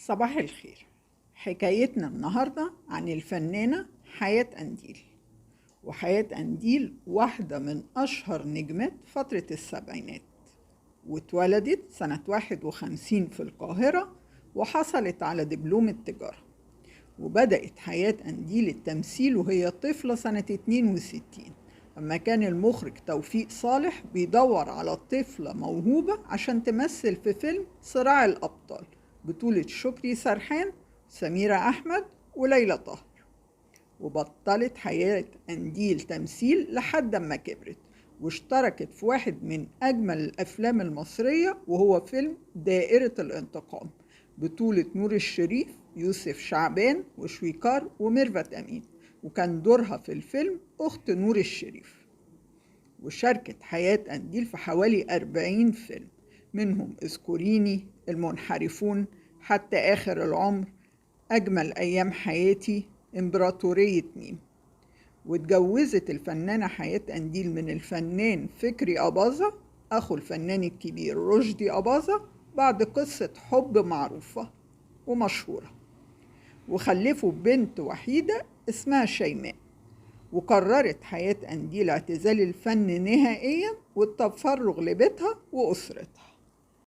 صباح الخير. حكايتنا النهاردة عن الفنانة حياة قنديل. وحياة قنديل واحدة من أشهر نجمات فترة السبعينات، واتولدت سنة 51 في القاهرة، وحصلت على دبلوم التجارة. وبدأت حياة قنديل التمثيل وهي طفلة سنة 62، أما كان المخرج توفيق صالح بيدور على طفلة موهوبة عشان تمثل في فيلم صراع الأبطال بطولة شكري سرحان، سميرة أحمد، وليلى طاهر. وبطلت حياة قنديل تمثيل لحد ما كبرت، واشتركت في واحد من أجمل الأفلام المصرية وهو فيلم دائرة الانتقام بطولة نور الشريف، يوسف شعبان، وشويكار، وميرفت أمين، وكان دورها في الفيلم أخت نور الشريف. وشاركت حياة قنديل في حوالي 40 فيلم، منهم اذكريني، المنحرفون، حتى آخر العمر، أجمل أيام حياتي، إمبراطورية ميم. واتجوزت الفنانة حياة قنديل من الفنان فكري أباظة، أخو الفنان الكبير رشدي أباظة، بعد قصة حب معروفة ومشهورة. وخلفوا بنت وحيدة اسمها شيماء. وقررت حياة قنديل اعتزال الفن نهائيا والتفرغ لبيتها وأسرتها.